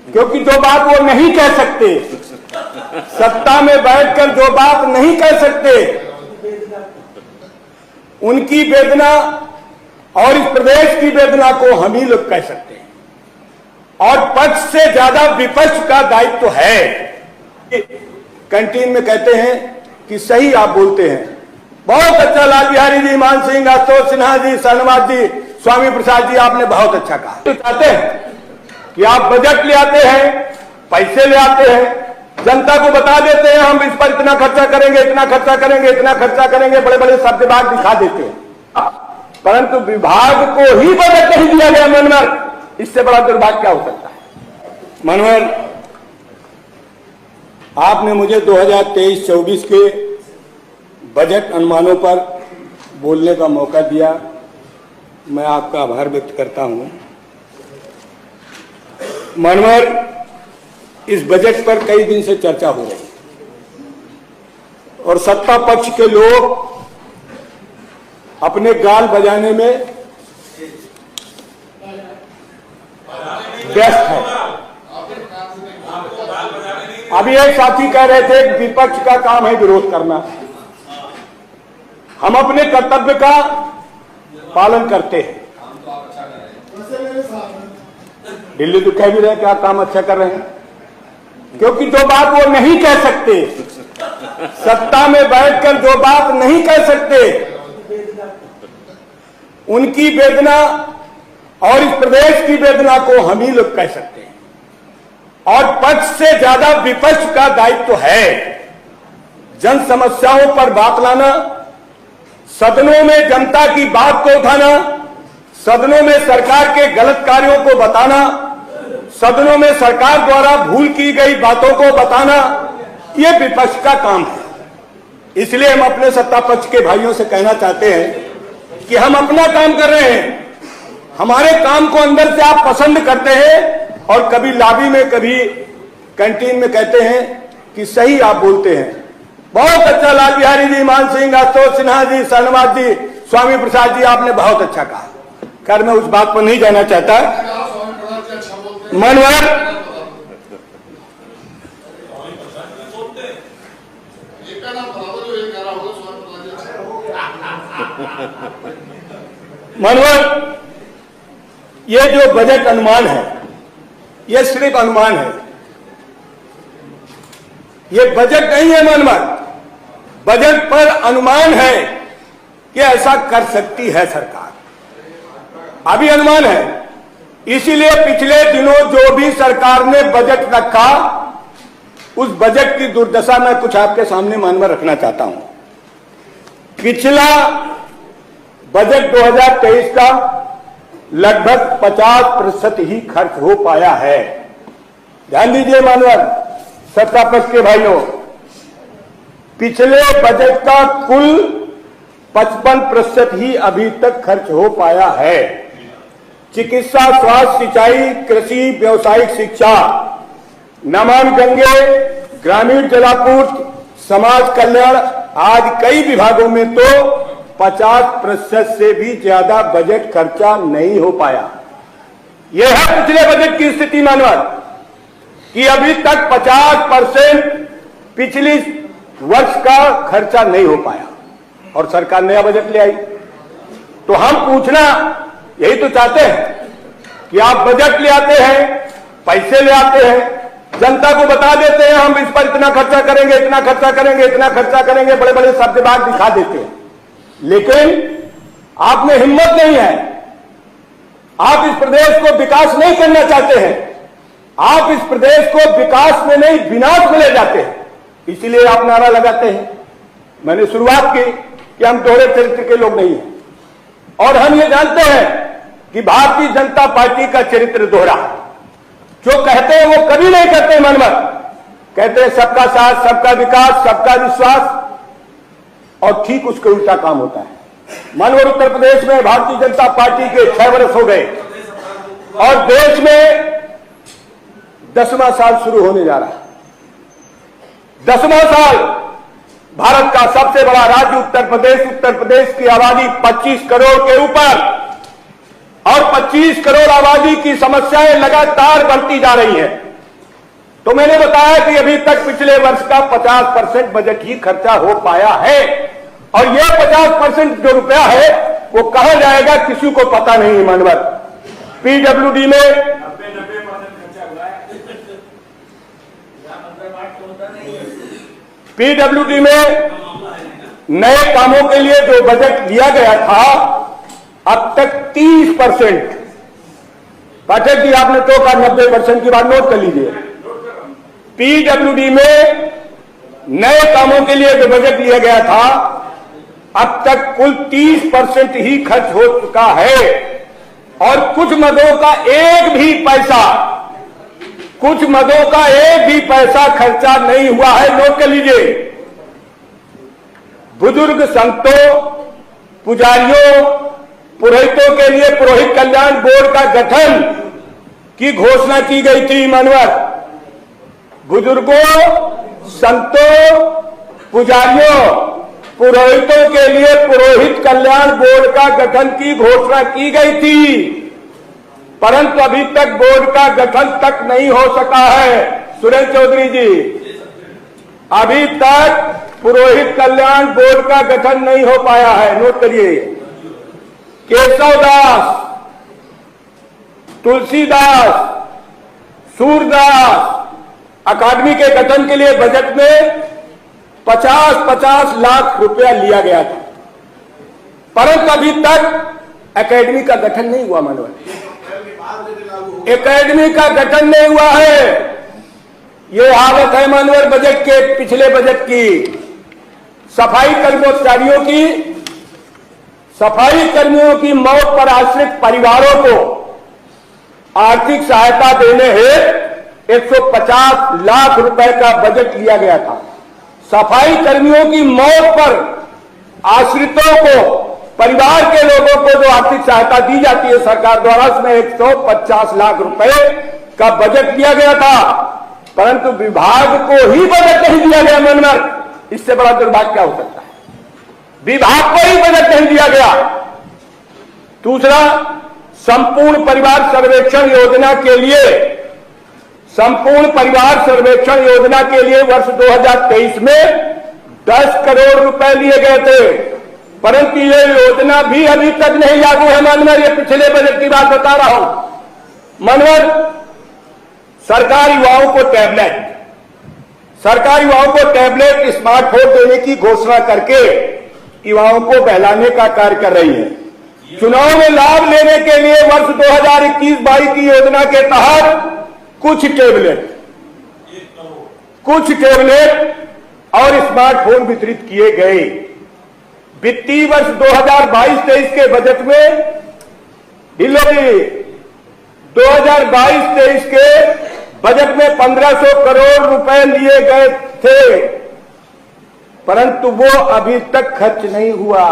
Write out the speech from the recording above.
क्योंकि जो बात वो नहीं कह सकते, सत्ता में बैठकर जो बात नहीं कह सकते, उनकी वेदना और इस प्रदेश की वेदना को हम ही लोग कह सकते हैं। और पक्ष से ज्यादा विपक्ष का दायित्व तो है। कैंटीन में कहते हैं कि सही आप बोलते हैं, बहुत अच्छा लाल बिहारी जी, मान सिंह, आशुतोष सिन्हा जी, शर्मा जी, स्वामी प्रसाद जी, आपने बहुत अच्छा कहा। तो चाहते हैं कि आप बजट ले आते हैं, पैसे ले आते हैं, जनता को बता देते हैं हम इस पर इतना खर्चा करेंगे, इतना खर्चा करेंगे, इतना खर्चा करेंगे, बड़े बड़े शब्द विभाग दिखा देते हैं, परंतु विभाग को ही बजट नहीं दिया गया। मनोहर, इससे बड़ा दुर्भाग्य क्या हो सकता है। मनोहर, आपने मुझे 2023-24 के बजट अनुमानों पर बोलने का मौका दिया, मैं आपका आभार व्यक्त करता हूं। मनोहर, इस बजट पर कई दिन से चर्चा हो रही और सत्ता पक्ष के लोग अपने गाल बजाने में व्यस्त है। अभी एक साथी कह रहे थे कि विपक्ष का काम है विरोध करना। हम अपने कर्तव्य का पालन करते हैं। दिल्ली तो कह भी रहे कि आप काम अच्छा कर रहे हैं, क्योंकि जो बात वो नहीं कह सकते, सत्ता में बैठकर जो बात नहीं कह सकते, उनकी वेदना और इस प्रदेश की वेदना को हम ही लोग कह सकते हैं। और पक्ष से ज्यादा विपक्ष का दायित्व तो है जन समस्याओं पर बात लाना, सदनों में जनता की बात को उठाना, सदनों में सरकार के गलत कार्यों को बताना, सदनों में सरकार द्वारा भूल की गई बातों को बताना, यह विपक्ष का काम है। इसलिए हम अपने सत्ता पक्ष के भाइयों से कहना चाहते हैं कि हम अपना काम कर रहे हैं, हमारे काम को अंदर से आप पसंद करते हैं और कभी लॉबी में, कभी कैंटीन में कहते हैं कि सही आप बोलते हैं। बहुत अच्छा लाल बिहारी जी, मान सिंह, आशुतोष सिन्हा जी, शर्मा जी, स्वामी प्रसाद जी, आपने बहुत अच्छा कहा। खैर मैं उस बात पर नहीं जाना चाहता। मनोहर, ये जो बजट अनुमान है, ये सिर्फ अनुमान है, ये बजट नहीं है। मनोहर, बजट पर अनुमान है कि ऐसा कर सकती है सरकार, अभी अनुमान है। इसीलिए पिछले दिनों जो भी सरकार ने बजट रखा, उस बजट की दुर्दशा मैं कुछ आपके सामने मनोहर रखना चाहता हूं। पिछला बजट 2023 का लगभग 50% ही खर्च हो पाया है। ध्यान दीजिए मनोहर, सत्ता पक्ष के भाइयों, पिछले बजट का कुल 55% ही अभी तक खर्च हो पाया है। चिकित्सा, स्वास्थ्य, सिंचाई, कृषि, व्यावसायिक शिक्षा, नमामि गंगे, ग्रामीण जलापूर्ति, समाज कल्याण, आज कई विभागों में तो 50% से भी ज्यादा बजट खर्चा नहीं हो पाया। यह है पिछले बजट की स्थिति मनोहर, कि अभी तक 50% पिछली वर्ष का खर्चा नहीं हो पाया और सरकार नया बजट ले आई। तो हम पूछना यही तो चाहते हैं कि आप बजट ले आते हैं, पैसे ले आते हैं, जनता को बता देते हैं हम इस पर इतना खर्चा करेंगे, इतना खर्चा करेंगे, इतना खर्चा करेंगे, बड़े बड़े शब्द विभाग दिखा देते हैं, लेकिन आप में हिम्मत नहीं है। आप इस प्रदेश को विकास नहीं करना चाहते हैं, आप इस प्रदेश को विकास में नहीं विनाश में ले जाते हैं। इसीलिए आप नारा लगाते हैं। मैंने शुरुआत की कि हम दोहरे चरित्र के लोग नहीं हैं, और हम ये जानते हैं कि भारतीय जनता पार्टी का चरित्र दोहरा। जो कहते हैं वो कभी नहीं करते मनोहर, कहते हैं सबका साथ, सबका विकास, सबका विश्वास, और ठीक उसके उल्टा काम होता है। मनोहर, उत्तर प्रदेश में भारतीय जनता पार्टी के 6 वर्ष हो गए और देश में 10वां साल शुरू होने जा रहा है। 10वां साल, भारत का सबसे बड़ा राज्य उत्तर प्रदेश की आबादी 25 करोड़ के ऊपर, और 25 करोड़ आबादी की समस्याएं लगातार बढ़ती जा रही हैं। तो मैंने बताया कि अभी तक पिछले वर्ष का 50% बजट ही खर्चा हो पाया है, और यह 50% जो रुपया है वो कहां जाएगा किसी को पता नहीं। मानवर पीडब्ल्यूडी में नए कामों के लिए जो बजट लिया गया था, अब तक 30%, पाठक जी आपने तो कहा 90% की बात नोट कर लीजिए। पीडब्ल्यूडी में नए कामों के लिए जो बजट लिया गया था, अब तक कुल 30% ही खर्च हो चुका है, और कुछ मदों का एक भी पैसा खर्चा नहीं हुआ है। नोट कर लीजिए। बुजुर्ग संतों, पुजारियों, पुरोहितों के लिए पुरोहित कल्याण बोर्ड का गठन की घोषणा की गई थी। मानवर बुजुर्गों, संतों, पुजारियों, पुरोहितों के लिए पुरोहित कल्याण बोर्ड का गठन की घोषणा की गई थी, परंतु अभी तक बोर्ड का गठन तक नहीं हो सका है। सुरेंद्र चौधरी जी, अभी तक पुरोहित कल्याण बोर्ड का गठन नहीं हो पाया है। नोट करिए। केशवदास, तुलसीदास, सूरदास अकादमी के गठन के लिए बजट में 50-50 लाख रुपया लिया गया था, परंतु अभी तक एकेडमी का गठन नहीं हुआ। मानव एकेडमी का गठन नहीं हुआ है। ये हालत है मानवर बजट के, पिछले बजट की। सफाई कर्मियों की मौत पर आश्रित परिवारों को आर्थिक सहायता देने हेतु 150 लाख रुपए का बजट लिया गया था। सफाई कर्मियों की मौत पर आश्रितों को, परिवार के लोगों को जो आर्थिक सहायता दी जाती है सरकार द्वारा, उसमें 150 लाख रुपए का बजट दिया गया था, परंतु विभाग को ही बजट नहीं दिया गया। मनमर, इससे बड़ा दुर्भाग्य क्या हो सकता है? विभाग को ही बजट नहीं दिया गया। दूसरा, संपूर्ण परिवार सर्वेक्षण योजना के लिए वर्ष 2023 में 10 करोड़ रुपए लिए गए थे, परंतु ये योजना भी अभी तक नहीं लागू है। मनवर, ये पिछले बजट की बात बता रहा हूं। मनवर, सरकार युवाओं को टैबलेट स्मार्टफोन देने की घोषणा करके युवाओं को बहलाने का कार्य कर रही है। चुनाव में लाभ लेने के लिए वर्ष 2021-22 की योजना के तहत कुछ टैबलेट और स्मार्टफोन वितरित किए गए। वित्तीय वर्ष 2022-23 के बजट में 2022-23 के बजट में 1500 करोड़ रुपए लिए गए थे, परंतु वो अभी तक खर्च नहीं हुआ।